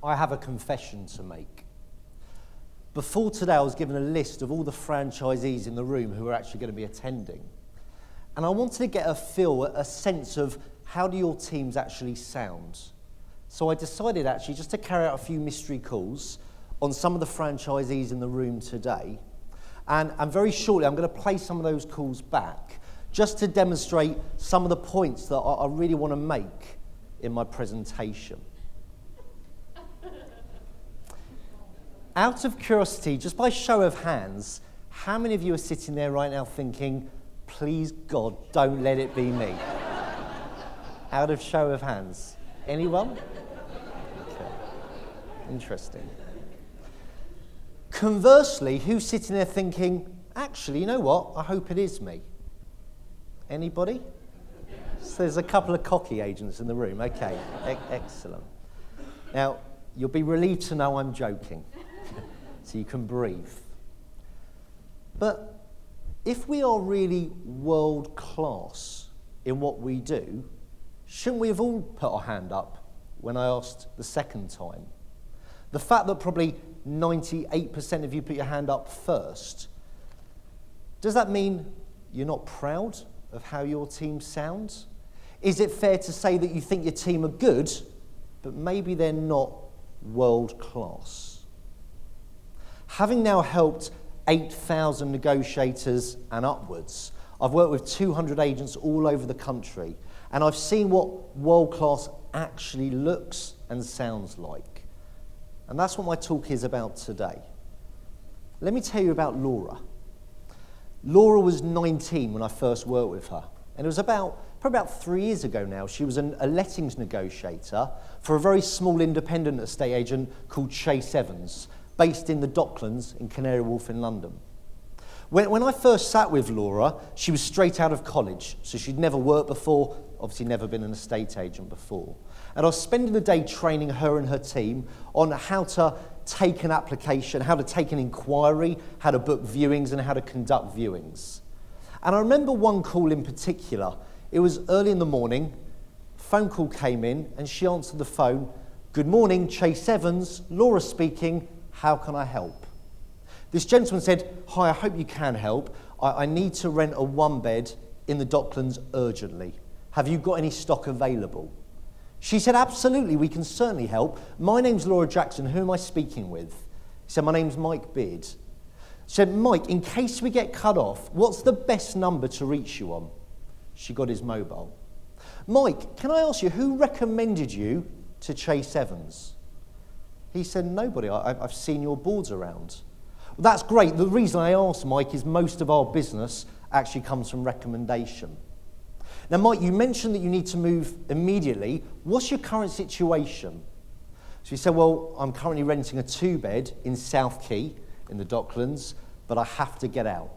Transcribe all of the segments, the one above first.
I have a confession to make. Before today, I was given a list of all the franchisees in the room who are actually going to be attending. And I wanted to get a sense of how do your teams actually sound. So I decided actually just to carry out a few mystery calls on some of the franchisees in the room today. And very shortly, I'm going to play some of those calls back just to demonstrate some of the points that I really want to make in my presentation. Out of curiosity, just by show of hands, how many of you are sitting there right now thinking, please God, don't let it be me? Out of show of hands. Anyone? Okay. Interesting. Conversely, who's sitting there thinking, actually, you know what? I hope it is me. Anybody? So there's a couple of cocky agents in the room. Okay, excellent. Now, you'll be relieved to know I'm joking, so you can breathe. But if we are really world class in what we do, shouldn't we have all put our hand up when I asked the second time? The fact that probably 98% of you put your hand up first, does that mean you're not proud of how your team sounds? Is it fair to say that you think your team are good, but maybe they're not world class? Having now helped 8,000 negotiators and upwards, I've worked with 200 agents all over the country, and I've seen what world class actually looks and sounds like. And that's what my talk is about today. Let me tell you about Laura. Laura was 19 when I first worked with her, and it was probably about 3 years ago now. She was a lettings negotiator for a very small independent estate agent called Chase Evans, based in the Docklands in Canary Wharf in London. When I first sat with Laura, she was straight out of college, so she'd never worked before, obviously never been an estate agent before. And I was spending the day training her and her team on how to take an application, how to take an inquiry, how to book viewings, and how to conduct viewings. And I remember one call in particular. It was early in the morning, phone call came in, and she answered the phone. "Good morning, Chase Evans, Laura speaking, how can I help?" This gentleman said, "Hi, I hope you can help. I need to rent a one-bed in the Docklands urgently. Have you got any stock available?" She said, "Absolutely, we can certainly help. My name's Laura Jackson. Who am I speaking with?" He said, "My name's Mike Beard." She said, "Mike, in case we get cut off, what's the best number to reach you on?" She got his mobile. "Mike, can I ask you, who recommended you to Chase Evans?" He said, "Nobody. I've seen your boards around." Well, that's great. The reason I asked, Mike, is most of our business actually comes from recommendation. Now, Mike, you mentioned that you need to move immediately. What's your current situation? So he said, "Well, I'm currently renting a 2-bed in South Quay in the Docklands, but I have to get out."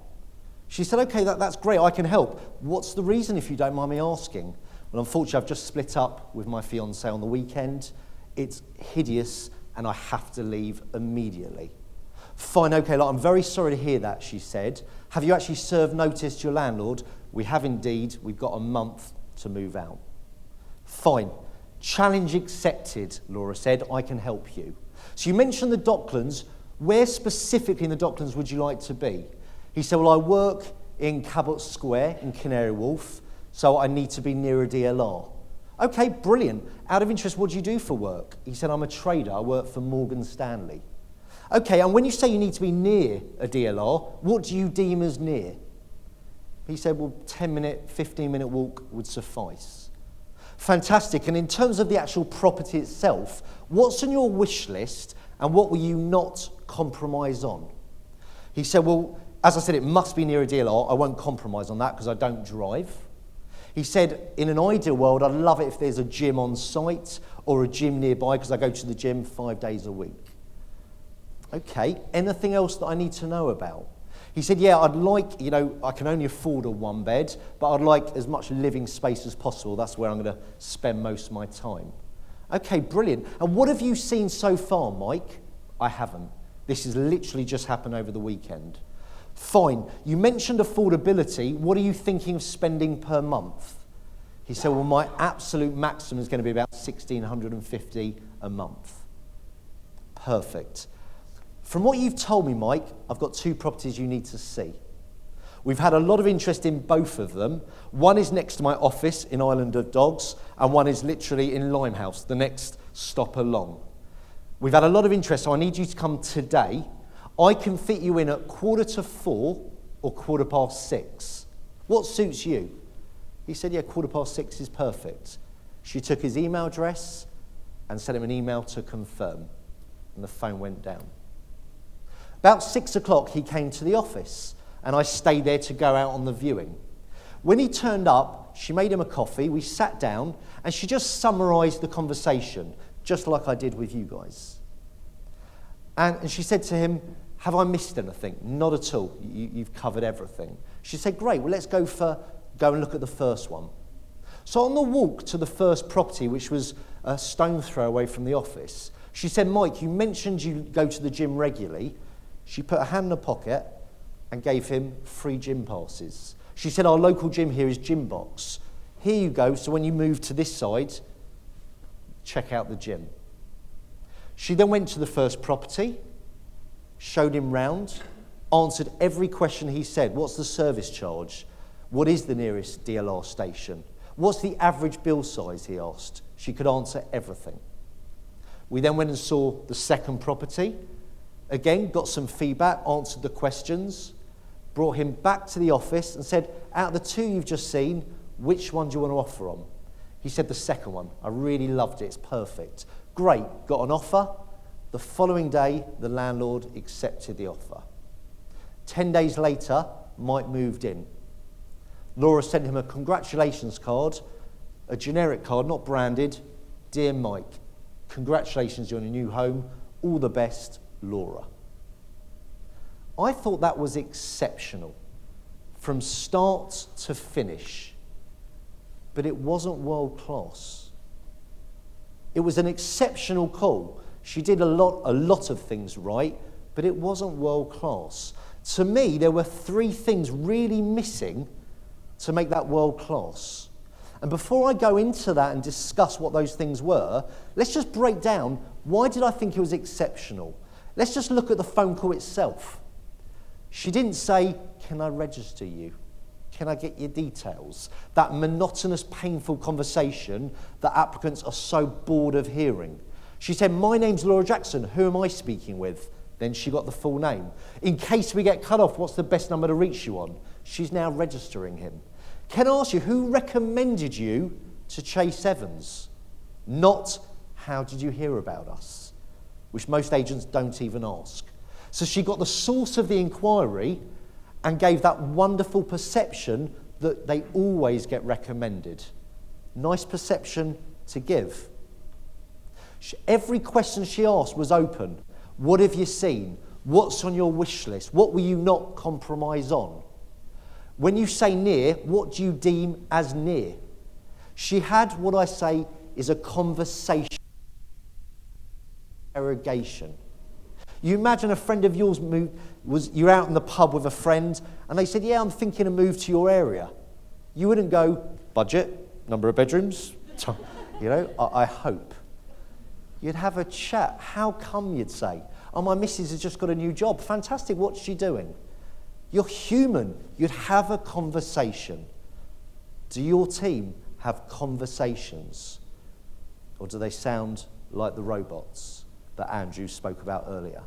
She said, "Okay, that's great. I can help. What's the reason, if you don't mind me asking?" "Well, unfortunately, I've just split up with my fiancée on the weekend. It's hideous, and I have to leave immediately." "Fine, okay, I'm very sorry to hear that," she said. "Have you actually served notice to your landlord?" "We have indeed. We've got a month to move out." "Fine. Challenge accepted," Laura said. "I can help you." So you mentioned the Docklands. Where specifically in the Docklands would you like to be? He said, "Well, I work in Cabot Square in Canary Wharf, so I need to be near a DLR." "Okay, brilliant. Out of interest, what do you do for work?" He said, "I'm a trader. I work for Morgan Stanley." "Okay, and when you say you need to be near a DLR, what do you deem as near?" He said, "Well, 10-minute, 15-minute walk would suffice." Fantastic. And in terms of the actual property itself, what's on your wish list and what will you not compromise on? He said, "Well, as I said, it must be near a DLR. I won't compromise on that because I don't drive." He said, "In an ideal world, I'd love it if there's a gym on site or a gym nearby because I go to the gym 5 days a week." "Okay, anything else that I need to know about?" He said, "Yeah, I'd like, I can only afford a 1-bed, but I'd like as much living space as possible. That's where I'm going to spend most of my time." "Okay, brilliant. And what have you seen so far, Mike?" "I haven't. This has literally just happened over the weekend." "Fine. You mentioned affordability. What are you thinking of spending per month?" He said, "Well, my absolute maximum is going to be about $1,650 a month." Perfect. From what you've told me, Mike, I've got 2 properties you need to see. We've had a lot of interest in both of them. One is next to my office in Island of Dogs, and one is literally in Limehouse, the next stop along. We've had a lot of interest, so I need you to come today. I can fit you in at 4:45 or 6:15. What suits you? He said, yeah, 6:15 is perfect. She took his email address and sent him an email to confirm, and the phone went down. About 6 o'clock, he came to the office, and I stayed there to go out on the viewing. When he turned up, she made him a coffee, we sat down, and she just summarised the conversation, just like I did with you guys. And she said to him, have I missed anything? Not at all, you've covered everything. She said, great, well, let's go and look at the first one. So on the walk to the first property, which was a stone throw away from the office, she said, Mike, you mentioned you go to the gym regularly. She put her hand in her pocket and gave him 3 gym passes. She said, our local gym here is Gym Box. Here you go, so when you move to this side, check out the gym. She then went to the first property, showed him round, answered every question he said. What's the service charge? What is the nearest DLR station? What's the average bill size, he asked. She could answer everything. We then went and saw the second property. Again, got some feedback, answered the questions, brought him back to the office and said, out of the 2 you've just seen, which one do you want to offer on? He said the second one. I really loved it. It's perfect. Great. Got an offer. The following day, the landlord accepted the offer. 10 days later, Mike moved in. Laura sent him a congratulations card, a generic card, not branded. Dear Mike, congratulations on your new home. All the best, Laura. I thought that was exceptional, from start to finish, but it wasn't world class. It was an exceptional call. She did a lot of things right, but it wasn't world class. To me, there were 3 things really missing to make that world class. And before I go into that and discuss what those things were, let's just break down, why did I think it was exceptional? Let's just look at the phone call itself. She didn't say, can I register you? Can I get your details? That monotonous, painful conversation that applicants are so bored of hearing. She said, my name's Laura Jackson, who am I speaking with? Then she got the full name. In case we get cut off, what's the best number to reach you on? She's now registering him. Can I ask you, who recommended you to Chase Evans? Not, how did you hear about us? Which most agents don't even ask. So she got the source of the inquiry and gave that wonderful perception that they always get recommended. Nice perception to give. Every question she asked was open. What have you seen? What's on your wish list? What will you not compromise on? When you say near, what do you deem as near? She had what I say is a conversation, interrogation. You imagine a friend of yours you're out in the pub with a friend and they said, yeah, I'm thinking of move to your area. You wouldn't go, budget, number of bedrooms, I hope. You'd have a chat. How come, you'd say? Oh, my missus has just got a new job. Fantastic, what's she doing? You're human. You'd have a conversation. Do your team have conversations? Or do they sound like the robots that Andrew spoke about earlier?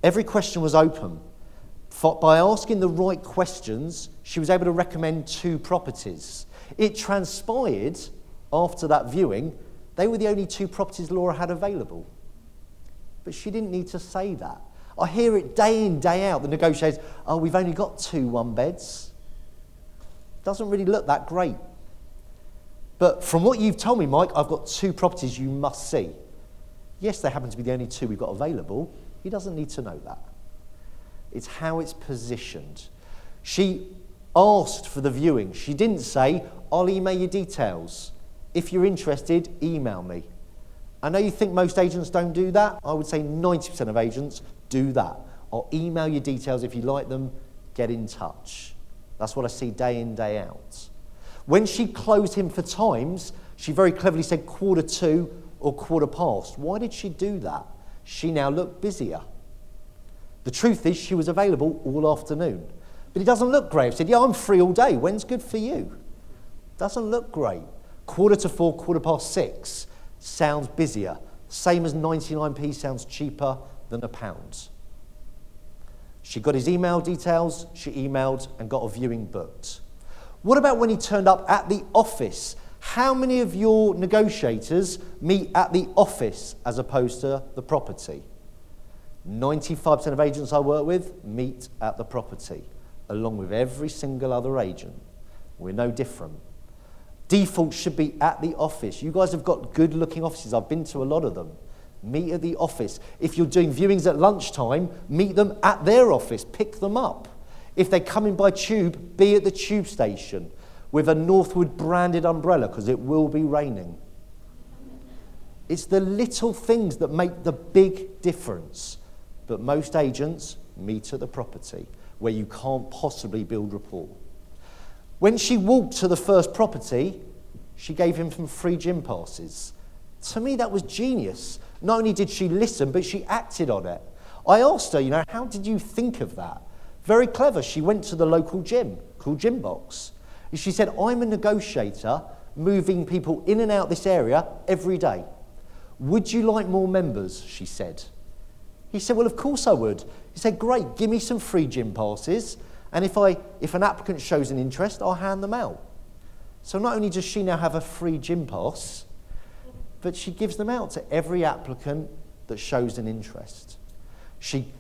Every question was open. By asking the right questions, she was able to recommend 2 properties. It transpired after that viewing, they were the only 2 properties Laura had available. But she didn't need to say that. I hear it day in, day out, the negotiators, oh, we've only got 2 1-beds. Doesn't really look that great. But from what you've told me, Mike, I've got 2 properties you must see. Yes, they happen to be the only 2 we've got available. He doesn't need to know that. It's how it's positioned. She asked for the viewing. She didn't say, I'll email you details. If you're interested, email me. I know you think most agents don't do that. I would say 90% of agents do that. I'll email you details if you like them, get in touch. That's what I see day in, day out. When she closed him for times, she very cleverly said 1:45 or 1:15. Why did she do that? She now looked busier. The truth is she was available all afternoon. But it doesn't look great. I said, yeah, I'm free all day. When's good for you? Doesn't look great. 4:45, 6:15 sounds busier. Same as 99p sounds cheaper than £1. She got his email details, she emailed and got a viewing booked. What about when he turned up at the office? How many of your negotiators meet at the office as opposed to the property? 95% of agents I work with meet at the property, along with every single other agent. We're no different. Default should be at the office. You guys have got good looking offices. I've been to a lot of them. Meet at the office. If you're doing viewings at lunchtime, meet them at their office. Pick them up. If they come in by tube, be at the tube station with a Northwood branded umbrella because it will be raining. It's the little things that make the big difference. But most agents meet at the property where you can't possibly build rapport. When she walked to the first property, she gave him some free gym passes. To me, that was genius. Not only did she listen, but she acted on it. I asked her, how did you think of that? Very clever. She went to the local gym called Gym Box. And she said, I'm a negotiator moving people in and out this area every day. Would you like more members? She said. He said, well, of course I would. He said, great, give me some free gym passes. And if an applicant shows an interest, I'll hand them out. So not only does she now have a free gym pass, but she gives them out to every applicant that shows an interest. She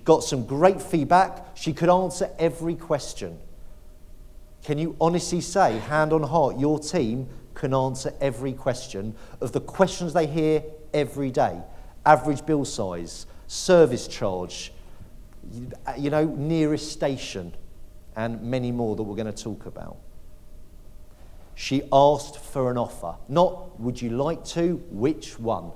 got some great feedback. She could answer every question. Can you honestly say, hand on heart, your team can answer every question of the questions they hear every day? Average bill size, service charge, nearest station, and many more that we're going to talk about. She asked for an offer, not would you like to, which one?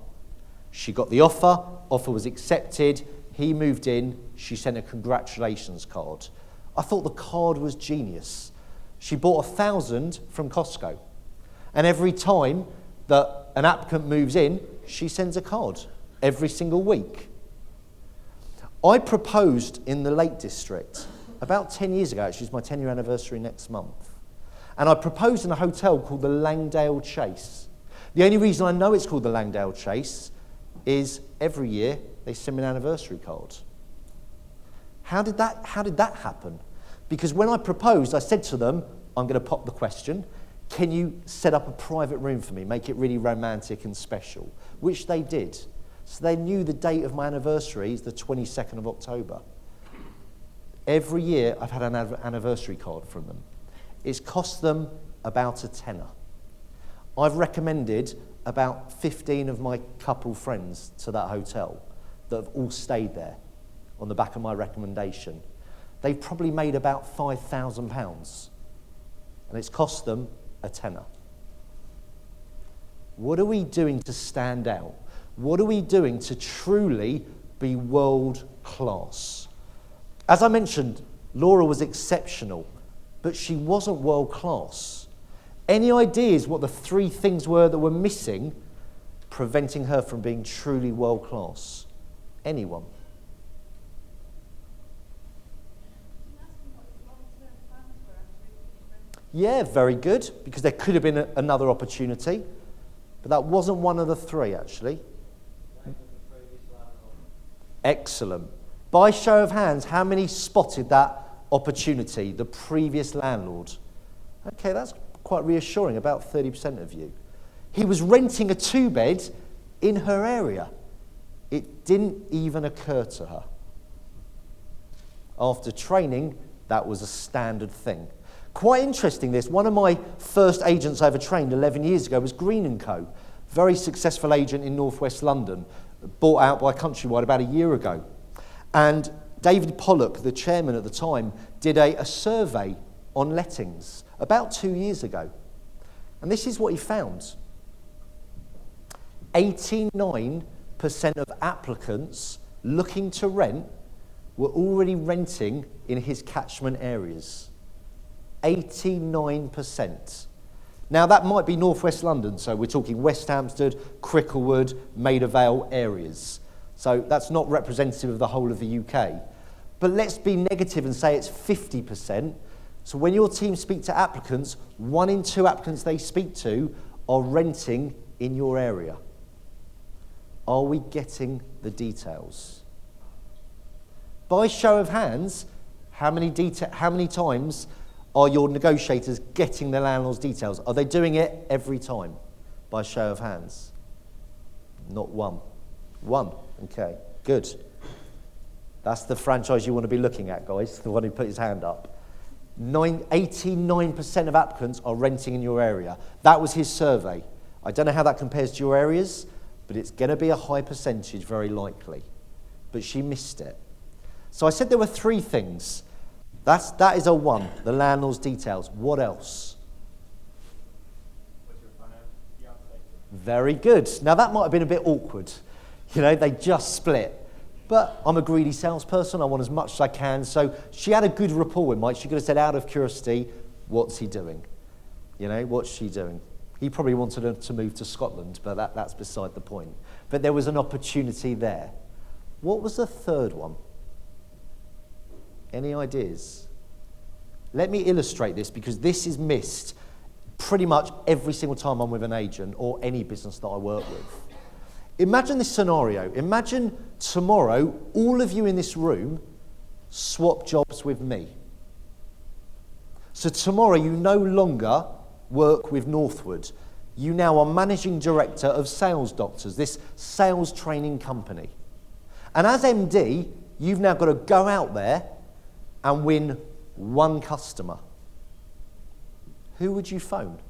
She got the offer was accepted, he moved in, she sent a congratulations card. I thought the card was genius. She bought 1,000 from Costco, and every time that an applicant moves in, she sends a card every single week. I proposed in the Lake District about 10 years ago, actually, it's my 10-year anniversary next month. And I proposed in a hotel called the Langdale Chase. The only reason I know it's called the Langdale Chase is every year they send me an anniversary card. How did that happen? Because when I proposed, I said to them, I'm going to pop the question, can you set up a private room for me, make it really romantic and special? Which they did. So they knew the date of my anniversary is the 22nd of October. Every year I've had an anniversary card from them. It's cost them about a tenner. I've recommended about 15 of my couple friends to that hotel that have all stayed there on the back of my recommendation. They've probably made about £5,000 and it's cost them a tenner. What are we doing to stand out? What are we doing to truly be world class? As I mentioned, Laura was exceptional, but she wasn't world class. Any ideas what the 3 things were that were missing, preventing her from being truly world class? Anyone? Yeah, very good, because there could have been another opportunity, but that wasn't one of the 3, actually. Excellent. By show of hands, how many spotted that opportunity, the previous landlord? Okay, that's quite reassuring, about 30% of you. He was renting a 2-bed in her area. It didn't even occur to her. After training, that was a standard thing. Quite interesting this, one of my first agents I ever trained 11 years ago was Green & Co. Very successful agent in northwest London, bought out by Countrywide about a year ago. And David Pollock, the chairman at the time, did a survey on lettings about 2 years ago. And this is what he found. 89% of applicants looking to rent were already renting in his catchment areas. 89%. Now, that might be northwest London, so we're talking West Hampstead, Cricklewood, Maida Vale areas. So that's not representative of the whole of the UK. But let's be negative and say it's 50%. So when your team speak to applicants, 1 in 2 applicants they speak to are renting in your area. Are we getting the details? By show of hands, how many times are your negotiators getting the landlord's details? Are they doing it every time? By show of hands? Not one. One, okay, good. That's the franchise you want to be looking at, guys, the one who put his hand up. 89% of applicants are renting in your area. That was his survey. I don't know how that compares to your areas, but it's going to be a high percentage, very likely. But she missed it. So I said there were 3 things. That is a 1, the landlord's details. What else? What's your fiance? Very good. Now that might have been a bit awkward. You know, they just split. But I'm a greedy salesperson. I want as much as I can. So she had a good rapport with Mike. She could have said, out of curiosity, what's he doing? You know, what's she doing? He probably wanted her to move to Scotland, but that's beside the point. But there was an opportunity there. What was the 3rd one? Any ideas? Let me illustrate this, because this is missed pretty much every single time I'm with an agent or any business that I work with. Imagine this scenario. Imagine tomorrow, all of you in this room swap jobs with me. So tomorrow you no longer work with Northwood. You now are managing director of Sales Doctors, this sales training company. And as MD, you've now got to go out there and win 1 customer. Who would you phone?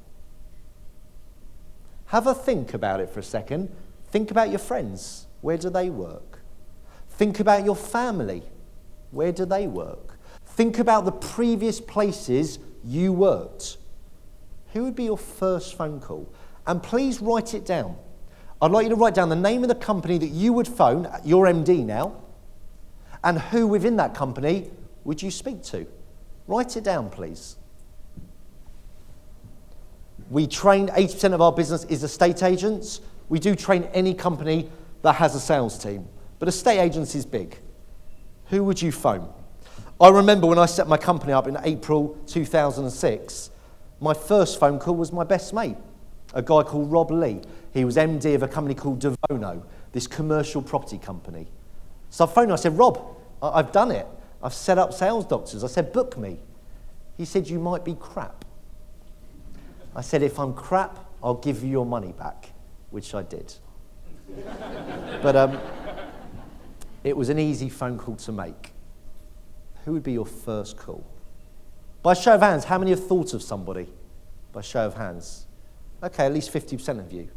Have a think about it for a second. Think about your friends. Where do they work? Think about your family. Where do they work? Think about the previous places you worked. Who would be your first phone call? And please write it down. I'd like you to write down the name of the company that you would phone, your MD now, and who within that company would you speak to? Write it down, please. We train, 80% of our business is estate agents. We do train any company that has a sales team. But estate agents is big. Who would you phone? I remember when I set my company up in April 2006, my first phone call was my best mate, a guy called Rob Lee. He was MD of a company called Devono, this commercial property company. So I phoned him, I said, Rob, I've done it. I've set up Sales Doctors. I said, book me. He said, you might be crap. I said, if I'm crap, I'll give you your money back, which I did. But it was an easy phone call to make. Who would be your first call? By show of hands, how many have thought of somebody? By show of hands. Okay, at least 50% of you.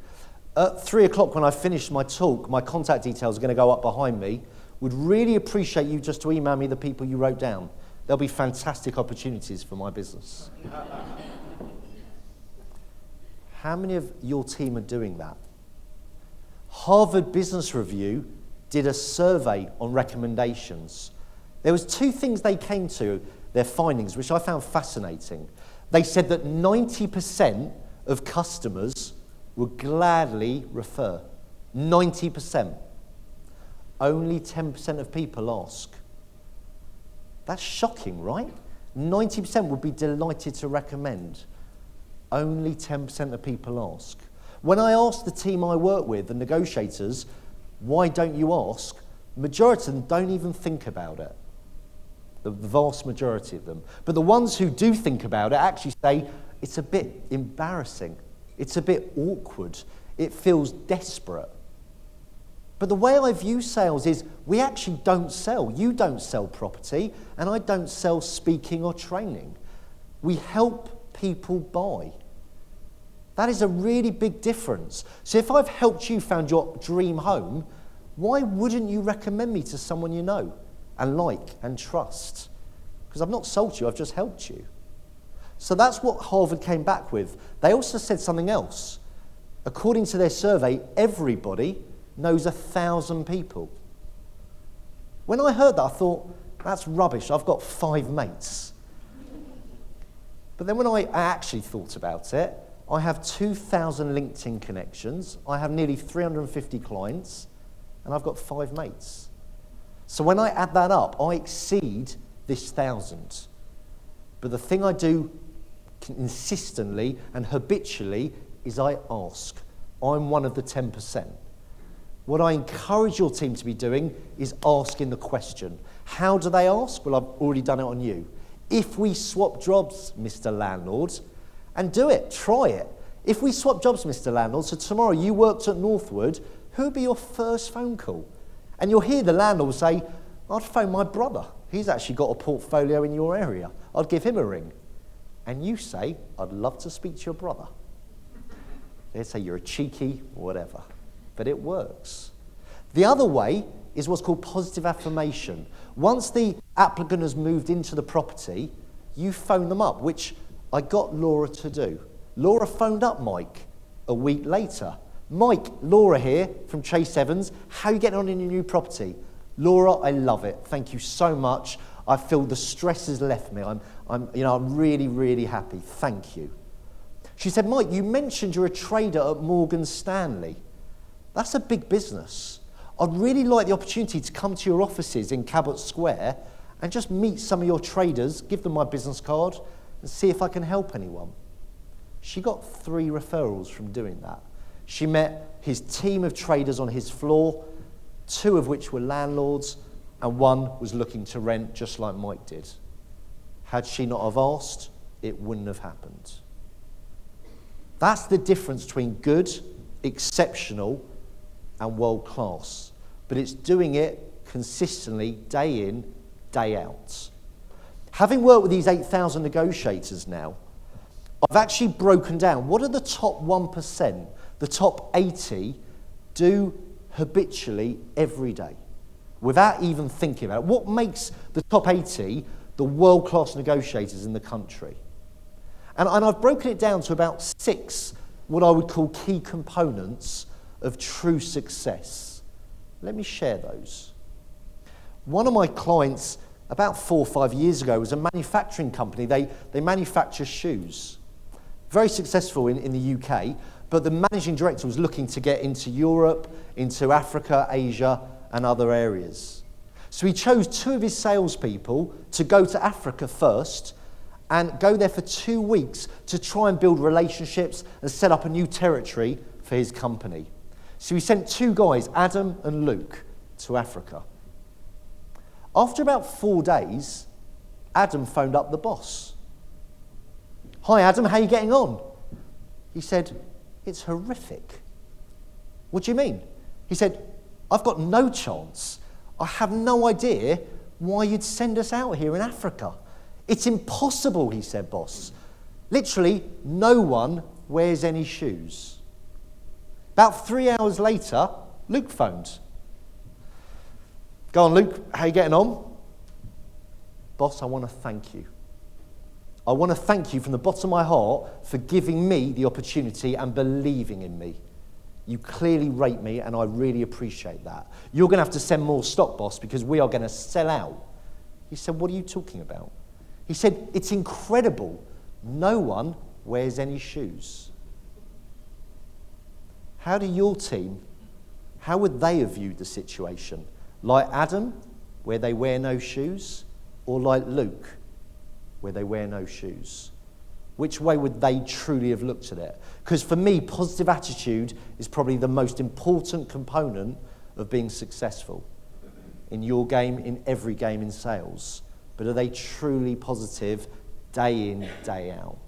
At 3 o'clock when I finish my talk, my contact details are going to go up behind me. Would really appreciate you just to email me the people you wrote down. There'll be fantastic opportunities for my business. How many of your team are doing that? Harvard Business Review did a survey on recommendations. There was 2 things they came to, their findings, which I found fascinating. They said that 90% of customers would gladly refer. 90%. Only 10% of people ask. That's shocking, right? 90% would be delighted to recommend. Only 10% of people ask. When I ask the team I work with, the negotiators, why don't you ask? Majority of them don't even think about it. The vast majority of them. But the ones who do think about it actually say, it's a bit embarrassing. It's a bit awkward. It feels desperate. But the way I view sales is we actually don't sell. You don't sell property, and I don't sell speaking or training. We help people buy. That is a really big difference. So if I've helped you find your dream home, why wouldn't you recommend me to someone you know and like and trust? Because I've not sold you, I've just helped you. So that's what Harvard came back with. They also said something else. According to their survey, everybody knows 1,000 people. When I heard that, I thought, that's rubbish. I've got 5 mates. But then when I actually thought about it, I have 2,000 LinkedIn connections, I have nearly 350 clients, and I've got 5 mates. So when I add that up, I exceed this 1,000. But the thing I do consistently and habitually is I ask. I'm one of the 10%. What I encourage your team to be doing is asking the question. How do they ask? Well, I've already done it on you. If we swap jobs, Mr. Landlord, and do it, try it. If we swap jobs, Mr. Landlord, so tomorrow you worked at Northwood, who would be your first phone call? And you'll hear the landlord say, I'd phone my brother. He's actually got a portfolio in your area. I'd give him a ring. And you say, I'd love to speak to your brother. They'd say you're a cheeky whatever. But it works. The other way is what's called positive affirmation. Once the applicant has moved into the property, you phone them up, which I got Laura to do. Laura phoned up Mike a week later. Mike, Laura here from Chase Evans. How are you getting on in your new property? Laura, I love it. Thank you so much. I feel the stress has left me. I'm really, really happy. Thank you. She said, Mike, you mentioned you're a trader at Morgan Stanley. That's a big business. I'd really like the opportunity to come to your offices in Cabot Square and just meet some of your traders, give them my business card, and see if I can help anyone. She got 3 referrals from doing that. She met his team of traders on his floor, 2 of which were landlords, and 1 was looking to rent, just like Mike did. Had she not have asked, it wouldn't have happened. That's the difference between good, exceptional, and world class. But it's doing it consistently, day in, day out. Having worked with these 8,000 negotiators now, I've actually broken down what are the top 1%, the top 80 do habitually every day, without even thinking about it. What makes the top 80 the world-class negotiators in the country? And I've broken it down to about 6 what I would call key components of true success. Let me share those. One of my clients about 4 or 5 years ago was a manufacturing company. They manufacture shoes. Very successful in the UK, but the managing director was looking to get into Europe, into Africa, Asia, and other areas. So he chose 2 of his salespeople to go to Africa first and go there for 2 weeks to try and build relationships and set up a new territory for his company. So he sent 2 guys, Adam and Luke, to Africa. After about 4 days, Adam phoned up the boss. Hi Adam, how are you getting on? He said, it's horrific. What do you mean? He said, I've got no chance. I have no idea why you'd send us out here in Africa. It's impossible, he said, boss. Literally, no one wears any shoes. About 3 hours later, Luke phoned. Go on, Luke, how are you getting on? Boss, I want to thank you. I want to thank you from the bottom of my heart for giving me the opportunity and believing in me. You clearly rate me, and I really appreciate that. You're going to have to send more stock, boss, because we are going to sell out. He said, what are you talking about? He said, it's incredible. No one wears any shoes. How do your team, how would they have viewed the situation? Like Adam, where they wear no shoes, or like Luke, where they wear no shoes? Which way would they truly have looked at it? Because for me, positive attitude is probably the most important component of being successful in your game, in every game in sales. But are they truly positive day in, day out?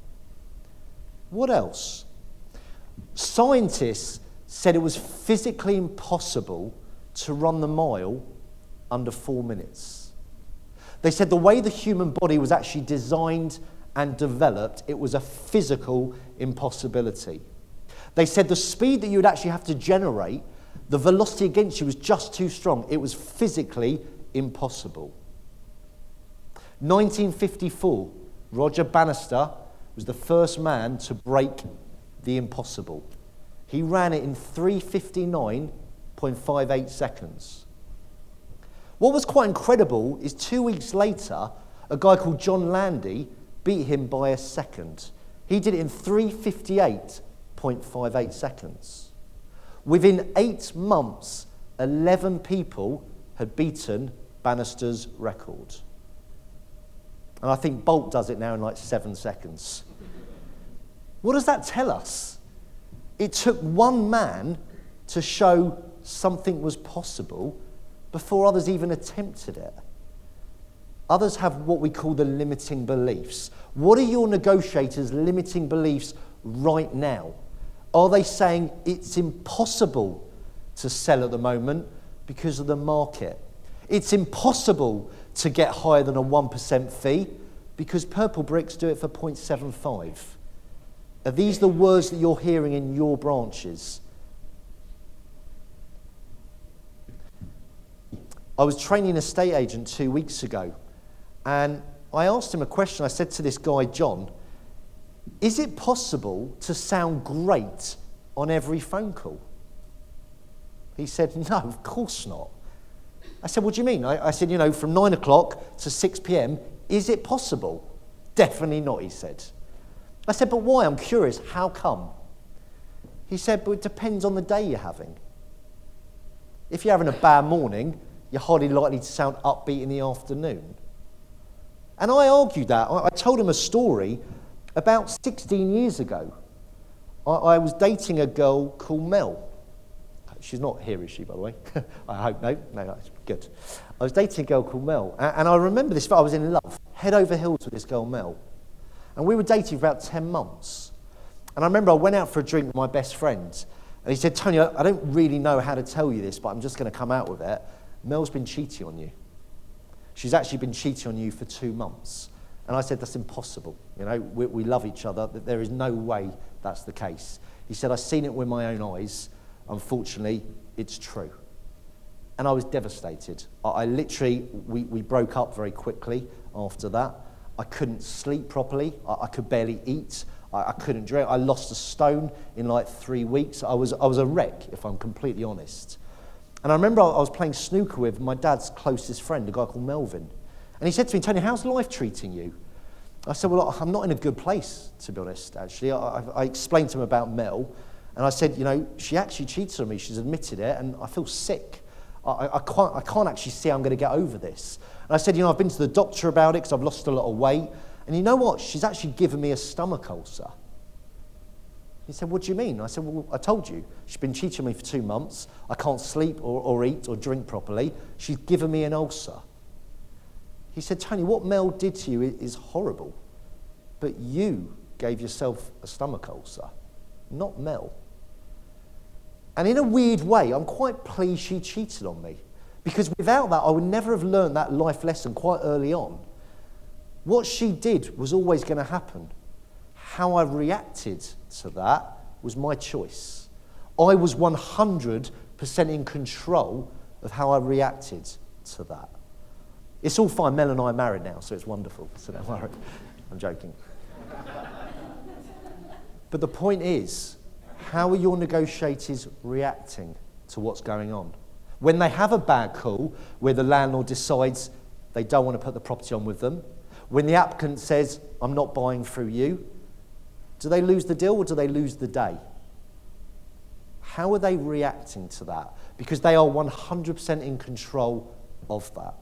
What else? Scientists said it was physically impossible to run the mile under 4 minutes. They said the way the human body was actually designed and developed, it was a physical impossibility. They said the speed that you would actually have to generate, the velocity against you was just too strong. It was physically impossible. 1954, Roger Bannister was the first man to break the impossible. He ran it in 3:59.58 seconds. What was quite incredible is 2 weeks later, a guy called John Landy beat him by a second. He did it in 3:58.58 seconds. Within 8 months, 11 people had beaten Bannister's record. And I think Bolt does it now in like 7 seconds. What does that tell us? It took one man to show something was possible before others even attempted it. Others have what we call the limiting beliefs. What are your negotiators' limiting beliefs right now? Are they saying it's impossible to sell at the moment because of the market? It's impossible to get higher than a 1% fee because Purple Bricks do it for 0.75. Are these the words that you're hearing in your branches? I was training an estate agent 2 weeks ago, and I asked him a question. I said to this guy, John, is it possible to sound great on every phone call? He said, no, of course not. I said, what do you mean? I said, from 9 o'clock to 6 p.m, is it possible? Definitely not, he said. I said, but why? I'm curious, how come? He said, but it depends on the day you're having. If you're having a bad morning, you're hardly likely to sound upbeat in the afternoon. And I argued that. I told him a story. About 16 years ago, I was dating a girl called Mel. She's not here, is she, by the way? I hope. No, it's good. I was dating a girl called Mel, and I remember this. I was in love, head over heels with this girl, Mel. And we were dating for about 10 months. And I remember I went out for a drink with my best friend, and he said, Tony, I don't really know how to tell you this, but I'm just going to come out with it. Mel's been cheating on you. She's actually been cheating on you for 2 months. And I said, that's impossible. We love each other. There is no way that's the case. He said, I've seen it with my own eyes. Unfortunately, it's true. And I was devastated. I literally, we broke up very quickly after that. I couldn't sleep properly. I could barely eat. I couldn't drink. I lost a stone in like 3 weeks. I was a wreck, if I'm completely honest. And I remember I was playing snooker with my dad's closest friend, a guy called Melvin. And he said to me, Tony, how's life treating you? I said, well, I'm not in a good place, to be honest, actually. I explained to him about Mel, and I said, she actually cheated on me. She's admitted it, and I feel sick. I can't actually see how I'm going to get over this. And I said, I've been to the doctor about it because I've lost a lot of weight. And you know what? She's actually given me a stomach ulcer. He said, what do you mean? I said, well, I told you. She's been cheating on me for 2 months. I can't sleep or eat or drink properly. She's given me an ulcer. He said, Tony, what Mel did to you is horrible. But you gave yourself a stomach ulcer, not Mel. And in a weird way, I'm quite pleased she cheated on me. Because without that, I would never have learned that life lesson quite early on. What she did was always going to happen. How I reacted to that was my choice. I was 100% in control of how I reacted to that. It's all fine. Mel and I are married now, so it's wonderful. So don't worry. I'm joking. But the point is, how are your negotiators reacting to what's going on? When they have a bad call where the landlord decides they don't want to put the property on with them, when the applicant says, I'm not buying through you, do they lose the deal or do they lose the day? How are they reacting to that? Because they are 100% in control of that.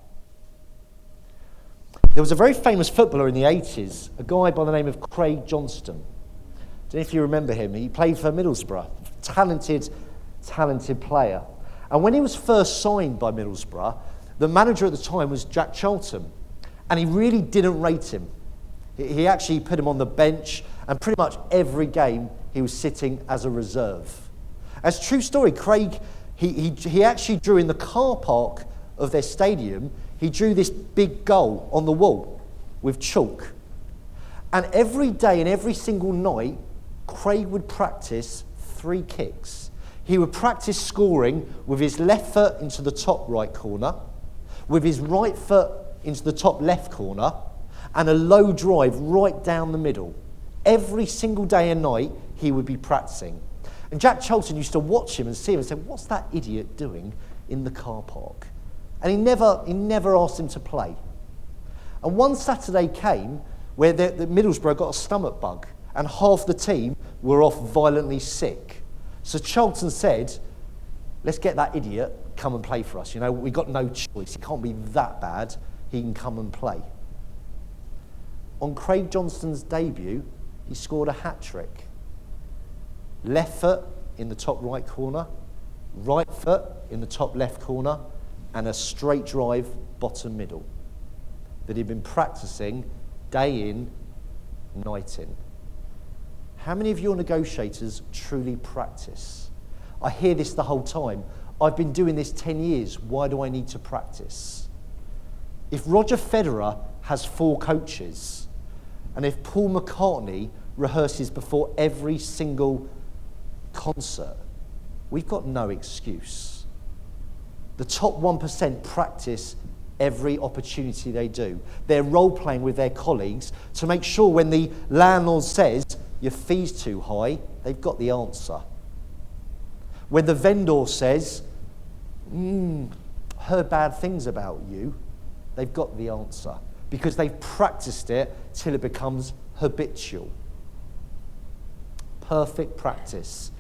There was a very famous footballer in the 80s, a guy by the name of Craig Johnston. I don't know if you remember him. He played for Middlesbrough. Talented player. And when he was first signed by Middlesbrough, the manager at the time was Jack Charlton. And he really didn't rate him. He actually put him on the bench, and pretty much every game he was sitting as a reserve. As a true story, Craig, he actually drew in the car park of their stadium, he drew this big goal on the wall with chalk. And every day and every single night, Craig would practice 3 kicks. He would practice scoring with his left foot into the top right corner, with his right foot into the top left corner, and a low drive right down the middle. Every single day and night, he would be practicing. And Jack Charlton used to watch him and see him and say, what's that idiot doing in the car park? And he never asked him to play. And one Saturday came where the Middlesbrough got a stomach bug, and half the team were off violently sick. So Charlton said, let's get that idiot come and play for us. We've got no choice. He can't be that bad. He can come and play. On Craig Johnston's debut, he scored a hat-trick. Left foot in the top right corner, right foot in the top left corner, and a straight drive bottom middle that he'd been practicing day in, night in. How many of your negotiators truly practice? I hear this the whole time. I've been doing this 10 years. Why do I need to practice? If Roger Federer has 4 coaches, and if Paul McCartney rehearses before every single concert, we've got no excuse. The top 1% practice every opportunity they do. They're role-playing with their colleagues to make sure when the landlord says, your fee's too high, they've got the answer. When the vendor says, heard bad things about you, they've got the answer because they've practiced it till it becomes habitual. Perfect practice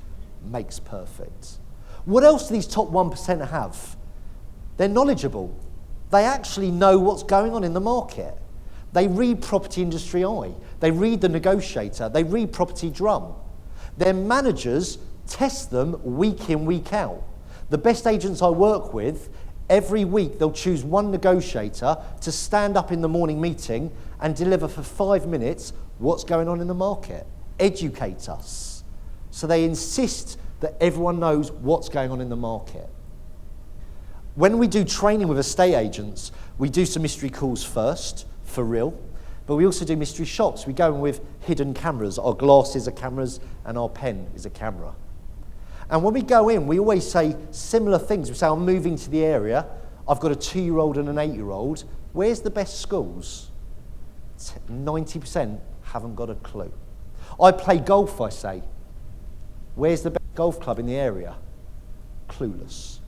makes perfect. What else do these top 1% have? They're knowledgeable. They actually know what's going on in the market. They read Property Industry Eye. They read The Negotiator. They read Property Drum. Their managers test them week in, week out. The best agents I work with, every week they'll choose one negotiator to stand up in the morning meeting and deliver for 5 minutes what's going on in the market. Educate us. So they insist that everyone knows what's going on in the market. When we do training with estate agents, we do some mystery calls first, for real, but we also do mystery shops. We go in with hidden cameras. Our glasses are cameras and our pen is a camera. And when we go in, we always say similar things. We say, I'm moving to the area. I've got a 2-year-old and an 8-year-old. Where's the best schools? 90% haven't got a clue. I play golf, I say. Where's the best golf club in the area? Clueless.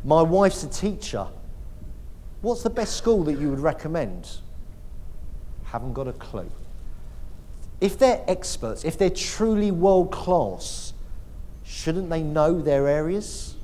My wife's a teacher. What's the best school that you would recommend? Haven't got a clue. If they're experts, if they're truly world class, shouldn't they know their areas?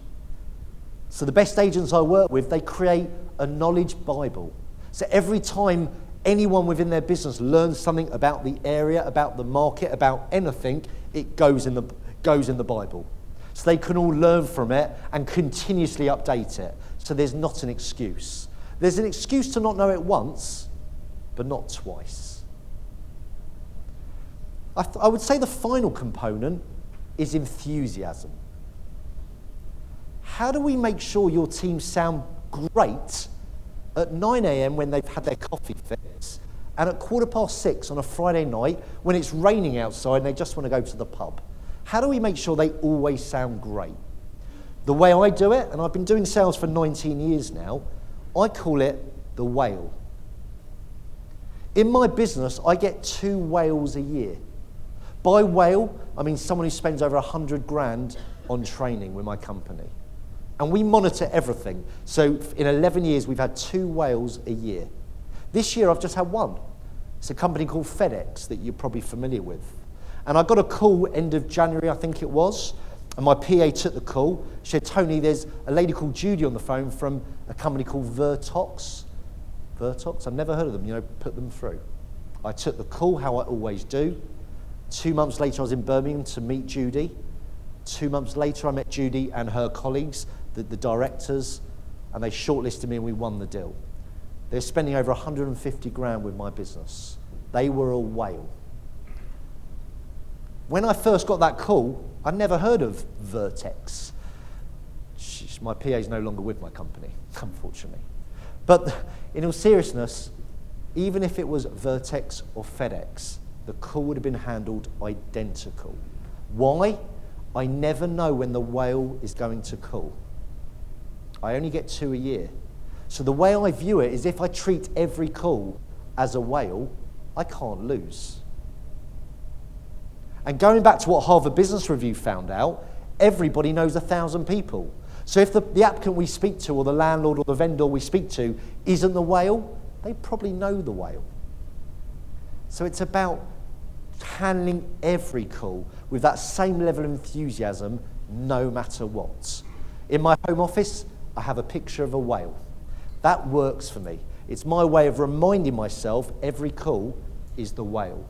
So the best agents I work with, they create a knowledge Bible. So every time anyone within their business learns something about the area, about the market, about anything, it goes in the Bible. So they can all learn from it and continuously update it. So there's not an excuse. There's an excuse to not know it once, but not twice. I would say the final component is enthusiasm. How do we make sure your team sound great at 9 a.m. when they've had their coffee fix and at 6:15 on a Friday night when it's raining outside and they just want to go to the pub? How do we make sure they always sound great? The way I do it, and I've been doing sales for 19 years now, I call it the whale. In my business, I get 2 whales a year. By whale, I mean someone who spends over 100 grand on training with my company. And we monitor everything. So in 11 years, we've had 2 whales a year. This year, I've just had 1. It's a company called FedEx that you're probably familiar with. And I got a call end of January, I think it was, and my PA took the call. She said, Tony, there's a lady called Judy on the phone from a company called Vertox. Vertox? I've never heard of them, put them through. I took the call, how I always do. 2 months later, I was in Birmingham to meet Judy. 2 months later, I met Judy and her colleagues, the directors, and they shortlisted me and we won the deal. They're spending over 150 grand with my business. They were a whale. When I first got that call, I'd never heard of Vertex. My PA is no longer with my company, unfortunately. But in all seriousness, even if it was Vertex or FedEx, the call would have been handled identical. Why? I never know when the whale is going to call. I only get 2 a year. So the way I view it is if I treat every call as a whale, I can't lose. And going back to what Harvard Business Review found out, everybody knows 1,000 people. So if the applicant we speak to or the landlord or the vendor we speak to isn't the whale, they probably know the whale. So it's about handling every call with that same level of enthusiasm, no matter what. In my home office, I have a picture of a whale. That works for me. It's my way of reminding myself every call is the whale.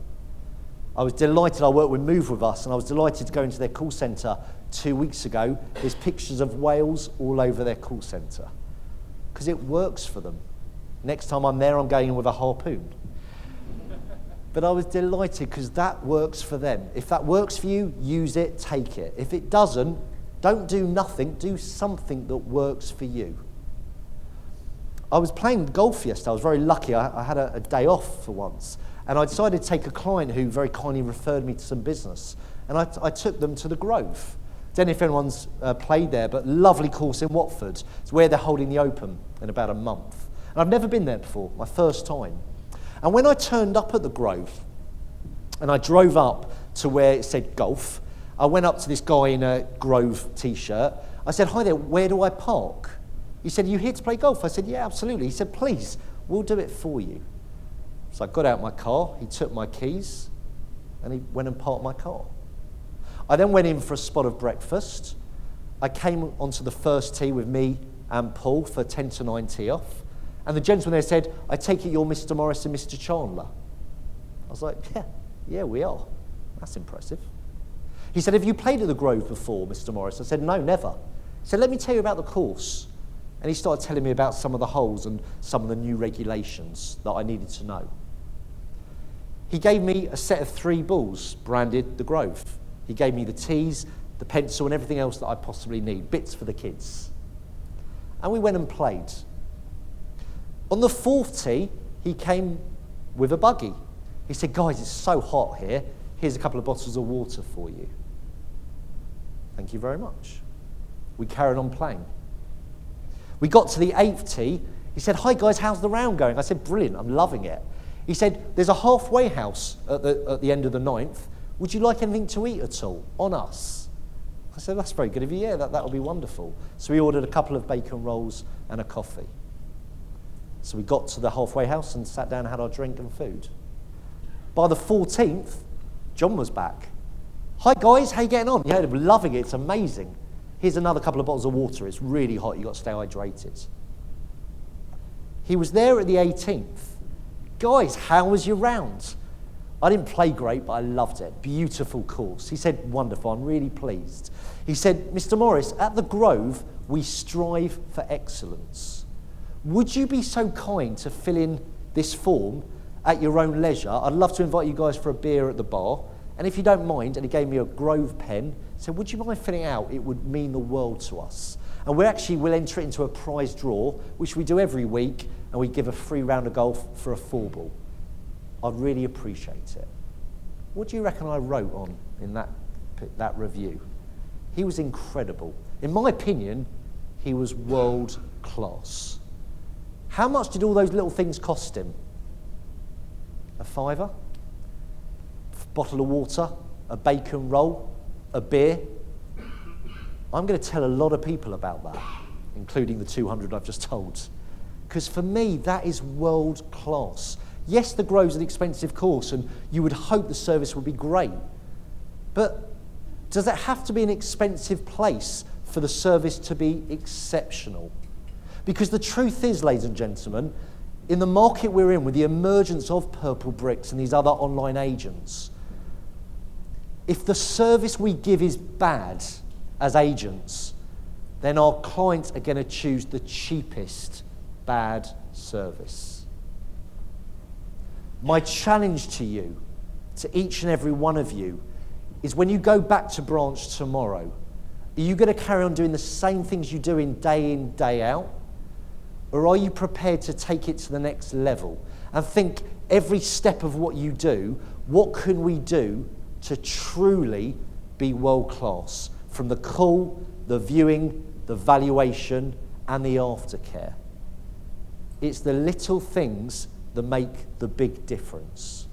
I was delighted, I worked with Move With Us, and I was delighted to go into their call centre 2 weeks ago. There's pictures of whales all over their call centre, because it works for them. Next time I'm there, I'm going in with a harpoon. But I was delighted because that works for them. If that works for you, use it, take it. If it doesn't, don't do nothing, do something that works for you. I was playing golf yesterday. I was very lucky. I had a day off for once. And I decided to take a client who very kindly referred me to some business. And I took them to the Grove. Don't know if anyone's played there, but lovely course in Watford. It's where they're holding the Open in about a month. And I've never been there before, my first time. And when I turned up at the Grove, and I drove up to where it said golf, I went up to this guy in a Grove t-shirt. I said, "Hi there, where do I park?" He said, "Are you here to play golf?" I said, "Yeah, absolutely." He said, "Please, we'll do it for you." So I got out my car, he took my keys, and he went and parked my car. I then went in for a spot of breakfast. I came onto the first tee with me and Paul for 10 to 9 tee off. And the gentleman there said, "I take it you're Mr. Morris and Mr. Chandler." I was like, yeah, we are. That's impressive. He said, "Have you played at the Grove before, Mr. Morris?" I said, "No, never." He said, "Let me tell you about the course." And he started telling me about some of the holes and some of the new regulations that I needed to know. He gave me a set of 3 balls branded the Grove. He gave me the tees, the pencil, and everything else that I possibly need, bits for the kids. And we went and played. On the 4th tee, he came with a buggy. He said, "Guys, it's so hot here. Here's a couple of bottles of water for you." Thank you very much. We carried on playing. We got to the 8th tee. He said, "Hi guys, how's the round going?" I said, "Brilliant, I'm loving it." He said, "There's a halfway house at the end of the 9th. Would you like anything to eat at all? On us." I said, "That's very good of you. Yeah, that'll be wonderful." So we ordered a couple of bacon rolls and a coffee. So we got to the halfway house and sat down and had our drink and food. By the 14th, John was back. "Hi guys, how you getting on?" "Yeah, we're loving it, it's amazing. Here's another couple of bottles of water, it's really hot, you've got to stay hydrated." He was there at the 18th. "Guys, how was your round?" "I didn't play great, but I loved it. Beautiful course." He said, "Wonderful, I'm really pleased." He said, "Mr. Morris, at the Grove, we strive for excellence. Would you be so kind to fill in this form at your own leisure? I'd love to invite you guys for a beer at the bar. And if you don't mind," and he gave me a Grove pen, said, "Would you mind filling it out? It would mean the world to us. And we'll enter it into a prize draw, which we do every week, and we give a free round of golf for a 4-ball. I'd really appreciate it." What do you reckon I wrote on in that review? He was incredible. In my opinion, he was world class. How much did all those little things cost him? A £5? A bottle of water? A bacon roll? A beer? I'm going to tell a lot of people about that, including the 200 I've just told. Because for me, that is world class. Yes, the Grove's an expensive course, and you would hope the service would be great. But does it have to be an expensive place for the service to be exceptional? Because the truth is, ladies and gentlemen, in the market we're in, with the emergence of Purple Bricks and these other online agents, if the service we give is bad as agents, then our clients are going to choose the cheapest bad service. My challenge to you, to each and every one of you, is when you go back to branch tomorrow, are you going to carry on doing the same things you do in, day out? Or are you prepared to take it to the next level and think every step of what you do, what can we do to truly be world class? From the call, the viewing, the valuation, and the aftercare. It's the little things that make the big difference.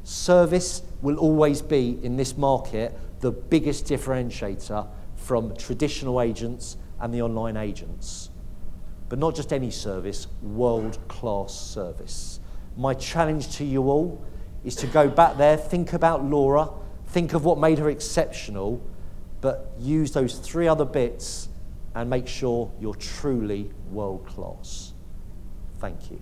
Service will always be, in this market, the biggest differentiator from traditional agents and the online agents. But not just any service, world-class service. My challenge to you all is to go back there, think about Laura, think of what made her exceptional, but use those 3 other bits and make sure you're truly world class. Thank you.